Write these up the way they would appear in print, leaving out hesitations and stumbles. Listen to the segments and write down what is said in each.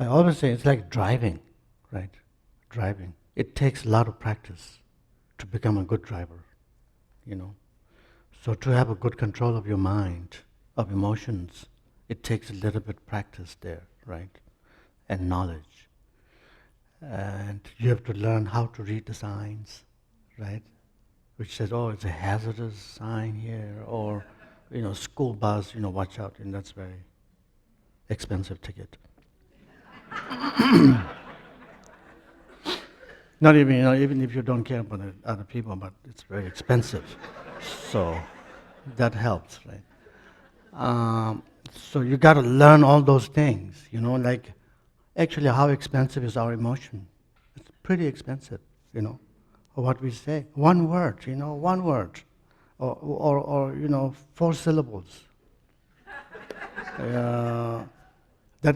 I always say it's like driving, right? Driving. It takes a lot of practice to become a good driver, you know. So to have a good control of your mind, of emotions, it takes a little bit practice there, right? And knowledge. And you have to learn how to read the signs, right? Which says, oh, it's a hazardous sign here, or, school bus, watch out, and that's very expensive ticket. Not even, even if you don't care about the other people, but it's very expensive. So that helps, right? So you got to learn all those things, like actually how expensive is our emotion? It's pretty expensive, or what we say. One word, one word, or 4 syllables. That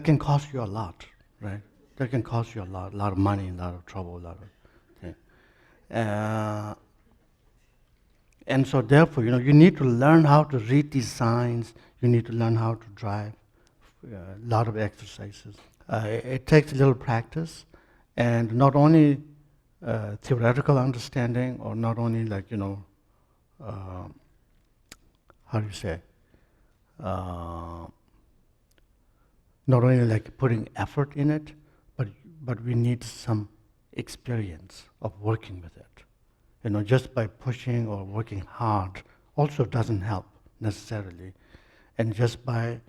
can cost you a lot, right? That can cost you a lot of money, a lot of trouble, a lot of things. And so therefore, you need to learn how to read these signs. You need to learn how to drive. A lot of exercises. It takes a little practice, and not only theoretical understanding, or not only how do you say? Not only like putting effort in it, but we need some experience of working with it. Just by pushing or working hard also doesn't help necessarily. And just by,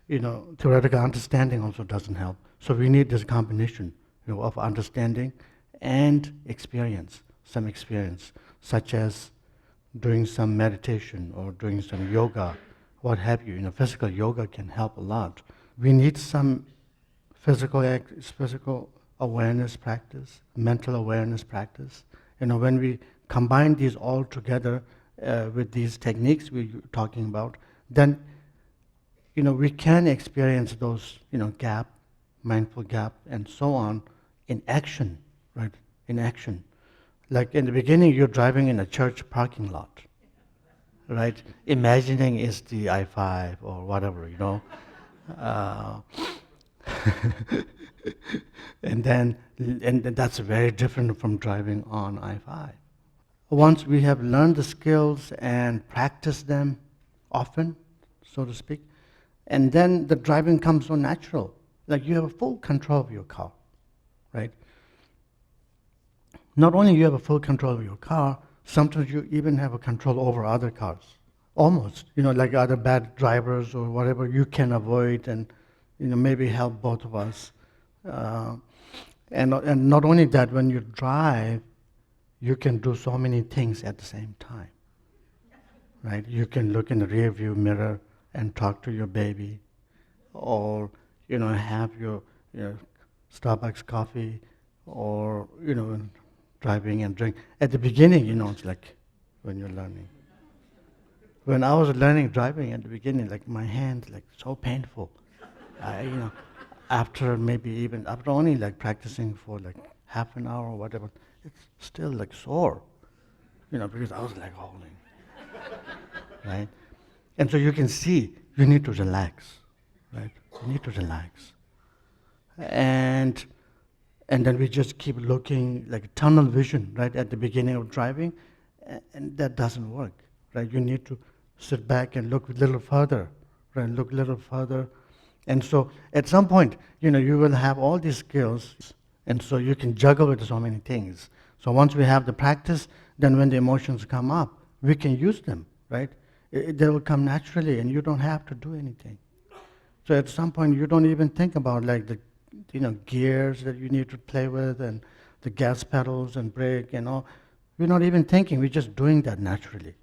theoretical understanding also doesn't help. So we need this combination, of understanding and experience, some experience, such as doing some meditation or doing some yoga, what have you. Physical yoga can help a lot. We need some physical awareness practice, mental awareness practice. When we combine these all together with these techniques we're talking about, then we can experience those gap, mindful gap, and so on in action, right? In action. Like in the beginning, you're driving in a church parking lot, right? Imagining it's the I-5 or whatever, and that's very different from driving on I-5. Once we have learned the skills and practiced them often, so to speak, and then the driving comes so natural. Like you have full control of your car, right? Not only you have a full control of your car, sometimes you even have a control over other cars. Almost, like other bad drivers or whatever you can avoid and, maybe help both of us. And not only that, when you drive, you can do so many things at the same time, right? You can look in the rear view mirror and talk to your baby, or, have your, Starbucks coffee, or, driving and drink. At the beginning, it's like when you're learning. When I was learning driving at the beginning, like my hands, like so painful. After only like practicing for like half an hour or whatever, it's still like sore, because I was like holding, right? And so you can see, you need to relax, right? You need to relax. And then we just keep looking like tunnel vision, right, at the beginning of driving, and that doesn't work, right? You need to sit back and look a little further, right? Look a little further. And so at some point, you will have all these skills, and so you can juggle with so many things. So once we have the practice, then when the emotions come up, we can use them, right? They will come naturally, and you don't have to do anything. So at some point, you don't even think about like the gears that you need to play with, and the gas pedals and brake and all. We're not even thinking, we're just doing that naturally,